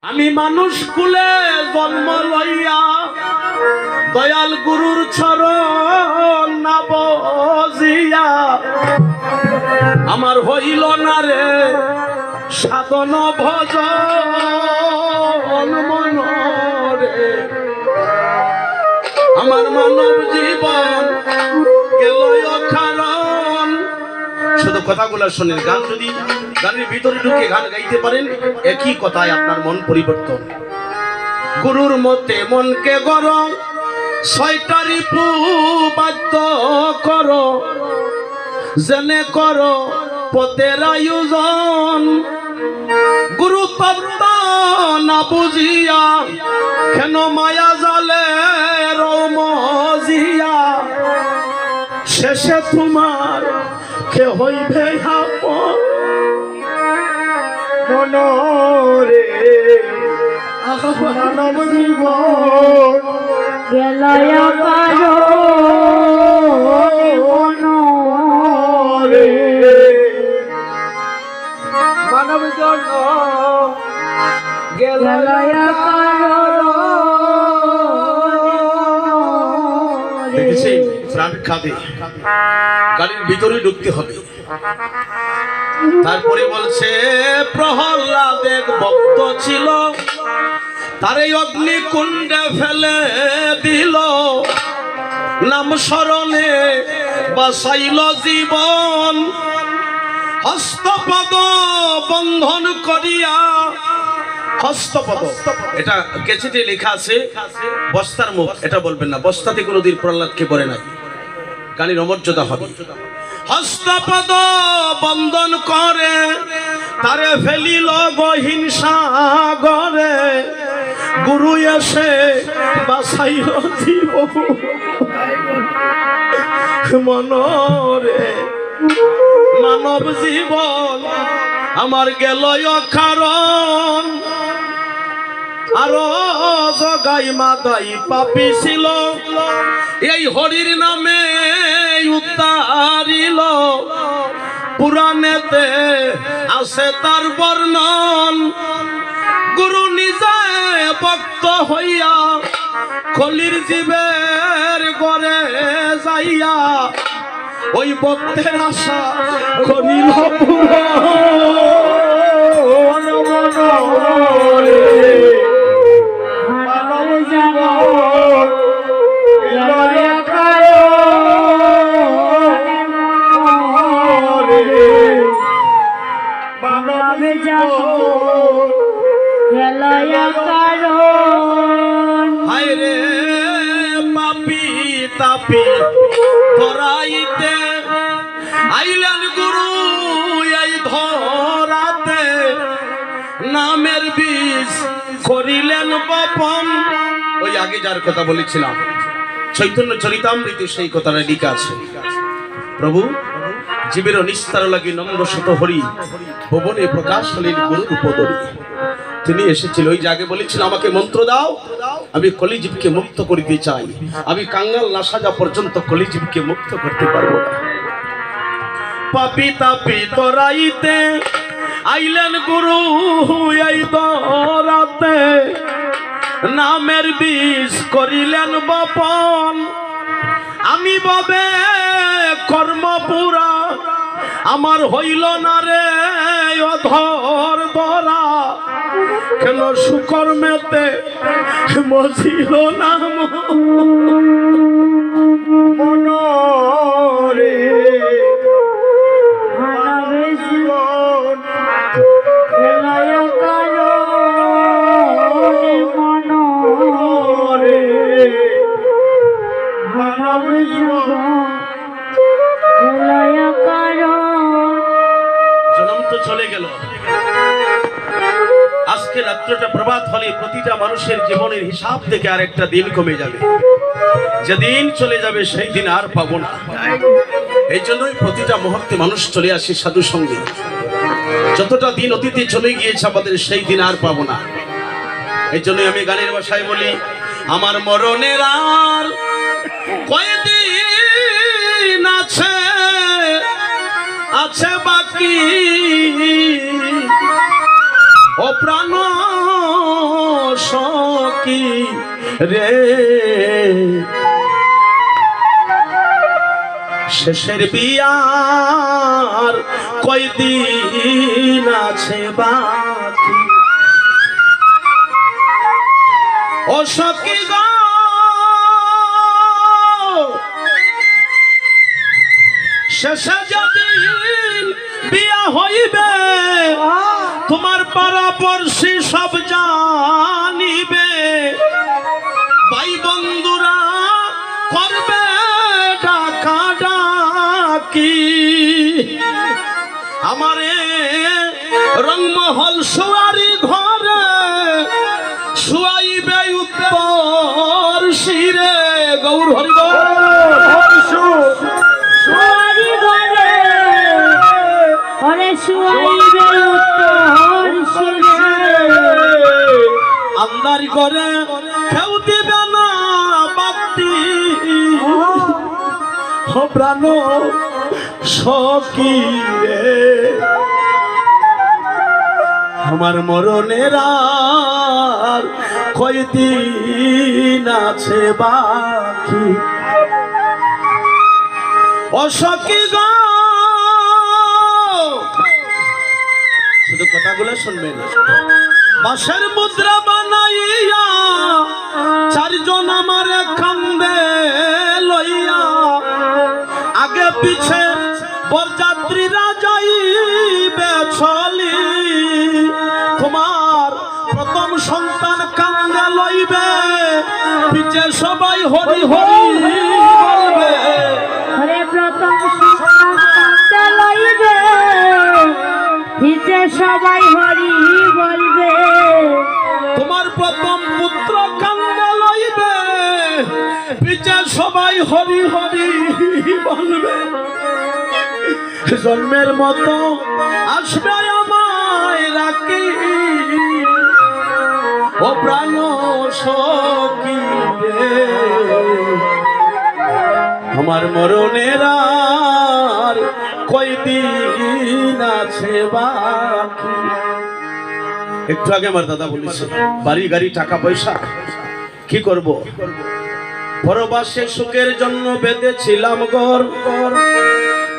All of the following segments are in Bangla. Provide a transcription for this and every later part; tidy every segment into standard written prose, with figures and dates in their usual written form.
আমি মানুষ কুলে জন্ম লইয়া দয়াল গুরুর চরণ না বজিয়া আমার হইল না রে সাধন ভজন মনরে আমার মানব জীবন গেল কারণ। শুধু কথাগুলো শোনেন, গান যদি গানের ভিতরে ঢুকে গান গাইতে পারেন একই কথায় আপনার মন পরিবর্তন। গুরুর মতে মনকে গরম ছয়টা রিপু বাধ্য করো, জেনে করো পথের আয়োজন। গুরু তত্ত্ব না বুঝিয়া কেন মায়া জালে রমজিয়া শেষে তোমার কে হইবে আপন মনরে মানব জীবন গেলায়া কারো মনরে মানব জন্য গেলায়া কারো। দেখেছি প্রাণ খাবে, গাড়ির ভিতরে ঢুকতে হবে। তারপরে বলছে প্রহ্লাদ এক ভক্ত ছিল, তারে অগ্নিকুণ্ডে ফেলে দিল, নাম স্মরণে বাঁচাইল জীবন। হস্তপদ বন্ধন করিয়া, হস্তপদ এটা কেচিতে লেখা আছে, বস্তার মুখ এটা বলবেন না, বস্তাতে কোনোদিন প্রহ্লাদকে পড়ে নাই, গানের অমর্যাদা হবে। হস্তপদ বন্ধন করে তারে ফেলিল গহীন সাগরে, গুরু এসে বাঁচাইল জীবন মনরে মানব জীবন আমার গেল কারণ। আরো জগাই মাদাই পাপি ছিল, এই হরির নামে উদ্ধারিল, পুরাণেতে আছে তার বর্ণন। গুরু নিজে ভক্ত হইয়া কলির জীবের গড়ে যাইয়া ওই ভক্তের আশা করিল পূরণ মনরে মানব জীবন গেলায়া কারো মনরে মানব জীবন গেলায়া কারো। হায় রে পাপি তাপি ধরাইতে আইলেন গুরু এই ধরাতে, নামের বীজ করিলেন বপন। ওই আগে যার কথা বলেছিলাম চৈতন্য চরিতামৃতে সেই কথাটা লিখা আছে। প্রভু জীবের নিস্তার লাগি নম্র শত হরি, ভুবনে প্রকাশ হলেন গুরুর উপদরি। তিনি এসেছিল, ওই জায়গায় বলেছিল আমাকে মন্ত্র দাও, আমি কলিজীবকে মুক্ত করিতে চাই, আমি কাঙ্গাল না সাজা পর্যন্ত কলিজীবকে মুক্ত করতে পারবো না। পাপি তাপি তরাইতে আইলেন গুরু এই ধরাতে, নামের বীজ করিলেন বপন। আমি বাবে কর্ম পুরা আমার হইল না রে অধর ধরা, কেন সুকর্মেতে মজিল না মনরে মানব জীবন গেলায়া কারো মনরে মানব জীবন গেলায়া কারো। জন্ম তো চলে গেল, আজকে রাত্রটা প্রভাত হলে প্রতিটা মানুষের জীবনের হিসাব থেকে আরেকটা দিন কমে যাবে, যেদিন চলে যাবে সেই দিন আর পাবো না। এই জন্যই প্রতিটা মুহূর্তে মানুষ চলে আসে সাধু সঙ্গে। যতটা দিন অতীতে চলে গিয়েছে আমাদের সেই দিন আর পাবো না। এই জন্যই আমি গানের ভাষায় বলি, আমার মরণের আর কয়দিন আছে আছে বাকি ও প্রাণ কি রে শেষের বিয়ার কয়দিন আছে বাকি ও সখী গো শেষে যেদিন বিয়া হইবে তোমার পাড়াপড়শি সব জানিবে ভাই বন্ধুরা করবে ডাকা ডাকি আমারে রংমহল সোয়ারি ঘরে শুয়াইবে উত্তর শিরে গৌর হরি সোয়ারি ঘরে ওরে শুয়াইবে উত্তর শিরে আন্দার করে কেউ দিবে না বাতি প্রাণ সখী রে আমার মরণের আর কয়দিন আছে বাকি ও সখী গো শুধু কথাগুলো শুনবেন বাঁশের মুদ্রা বানাইয়া চারজন আমার কান্দে লইয়া আগে পিছে বরযাত্রীরা যাইবে চলি তোমার প্রথম সন্তান কান্দে লইবে পিছে সবাই হরি হরি বলবে ওরে প্রথম সন্তান কান্দে লইবে পিছে সবাই হরি বলবে তোমার প্রথম পুত্র কান্দে লইবে পিছে সবাই হরি হরি বলবে জন্মের মতো আসবে আমায় রাখি ও প্রাণ সখী রে আমার মরণের আর কয়দিন আছে বাকি একটু আগে আমার দাদা বলেছে বাড়ি গাড়ি টাকা পয়সা কি করব পরবাসে সুখের জন্য বেঁধেছিলাম ঘর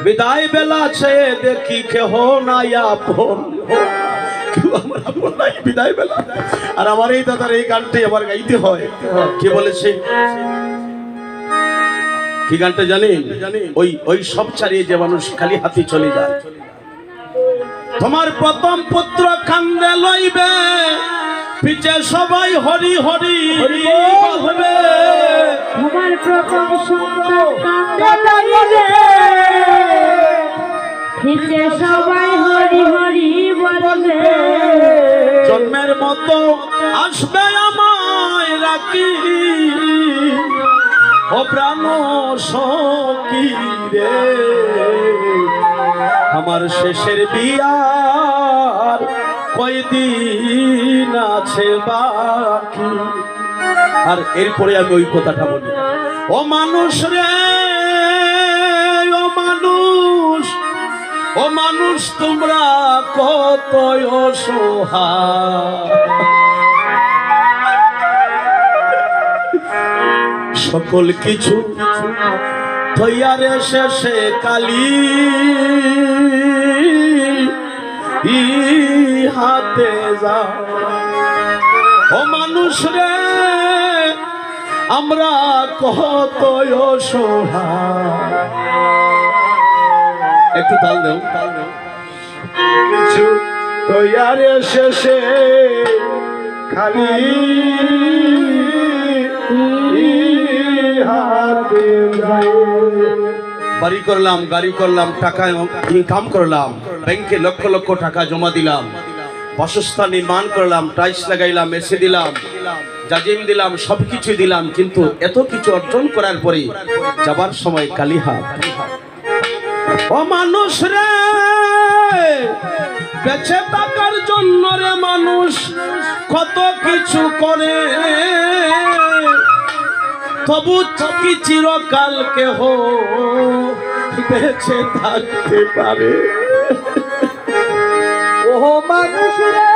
বিদায় বেলা চেয়ে দেখি কেহ নাই আপন কেউ আমার আপন নাই বিদায় বেলা আর আমার এই দাদার এই গানটি আমার গাইতে হয় কি বলেছে কি গানটা জানেন ওই ওই সব ছাড়িয়ে যে মানুষ খালি হাতে চলে যায় তোমার প্রথম পুত্র কান্দে লইবে পিছে সবাই হরি হরি বলবে তোমার প্রথম সন্তান কান্দে লইবে পিছে সবাই হরি হরি বলবে জন্মের মতো আসবে আমায় রাখি ও প্রাণ সখী রে আমার শেষের বিয়ার কয়দিন আছে বাকি আর এরপরে আমি ওই কথাটা বলি ও মানুষ রে ও মানুষ তোমরা কত অসহায় সকল কিছু থইয়ারে শেষে কালি হাতে যা ও মানুষ রে আমরা কত অসহায় একটু তাল দেও কিছু থইয়ারে শেষে খালি বাড়ি করলাম গাড়ি করলাম টাকা ইনকাম করলাম ব্যাংকে লক্ষ লক্ষ টাকা জমা দিলাম বাসস্থান নির্মাণ করলাম টাইলস লাগাইলাম এসে দিলাম জাজিম দিলাম সবকিছু দিলাম কিন্তু এত কিছু অর্জন করার পরে যাবার সময় কালি হাত ও মানুষ রে বেঁচে থাকার জন্য রে মানুষ কত কিছু করে তবু কি চিরকাল কেহ বেঁচে থাকতে পারে ও মানুষ রে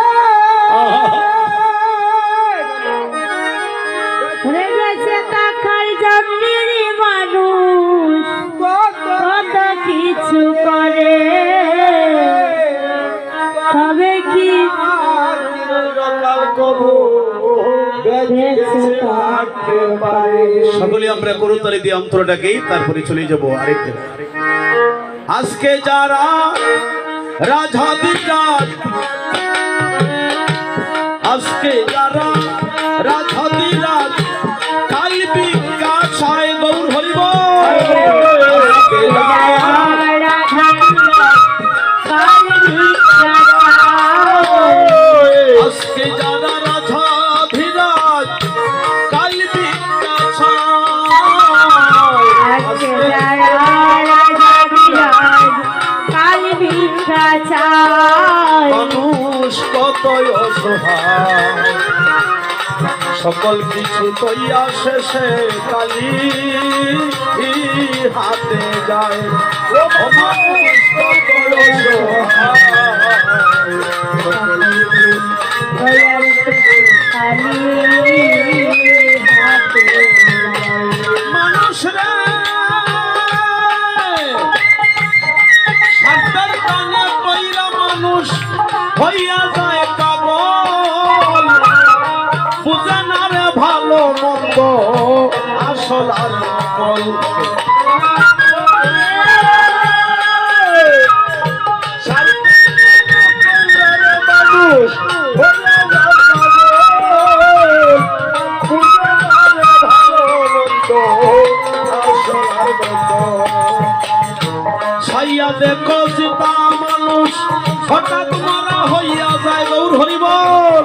কবু বেঁচে থাকতে পারে। সকলে আমরা করতালি দিয়ে অন্তরটাকেই তারপরে চলে যাব আরেক জায়গায়। আজকে যারা রাজাধিরাজ, আজকে যারা রাজাধিরাজ কাল বিকাশায় গৌর হরিব। আজকে আজকে যারা রাজাধিরাজ কাল বিকাশায় মানুষ কত অসহায়, সকল কিছু তৈয়া শেষে কালি হাতে যায়। ও মানুষ কত মানুষ রে সাতটার কানে পইরা মানুষ হইয়া যায় পাগল, বুঝে না রে ভালো মন্দ আসল আর নকল। মানুষ ছাইয়া দেখো সীতা মানুষ হঠাৎ মারা হইয়া যায় গৌর হরিবল।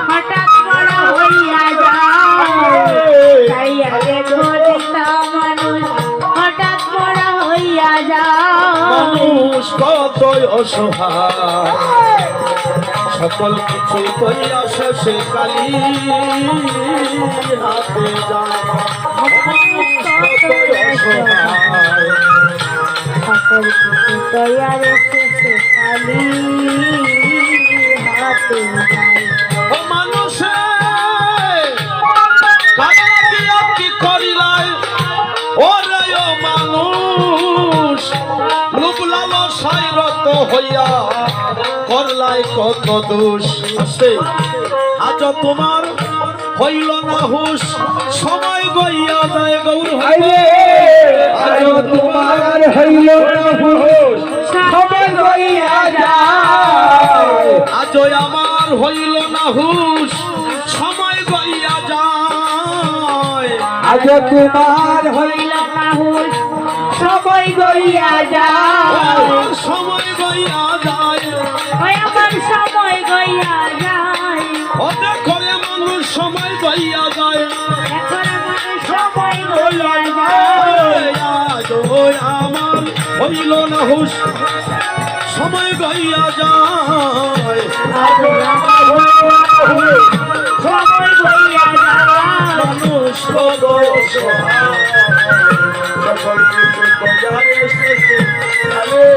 হঠাৎ বড় হইয়া যায়, মানুষ হঠাৎ বড় হইয়া যায়। মানুষ কত অসহায়, সকল কিছু কইয়া শেষে কালি হাতে যায়। মানুষ কত অসহায়, সকল কিছু তৈয়ার এসেছে খালি হাতে যায়। ও মানুষে কালা দিয়া কি করিলাই ওরে ও মানুষ, লোভ লালসায় রত হইয়া করলাই কত দোষ। আজ তোমার হইল না হুশ, সময় গইয়া যায় গৌর হইবে। আজ তোমার হইল না হুঁশ, সময় গইয়া যায়। আজ আমার হইল না হুশ, সময় গইয়া যায়। আজ তোমার হইল না হুঁশ, সময় গইয়া যায়। সময় গইয়া যায়, ওই আমার সময় গইয়া যায়। ওতে করে মানুষ সময় গইয়া যায়। এখন আমার সময় গইয়া যায়। আজ আমার হইল না হুশ, সময় গইয়া যায়। আজ আমার সময় গইয়া যায়। মানুষ কত অসহায়, সকল কিছু তৈয়ার এসেছে কালে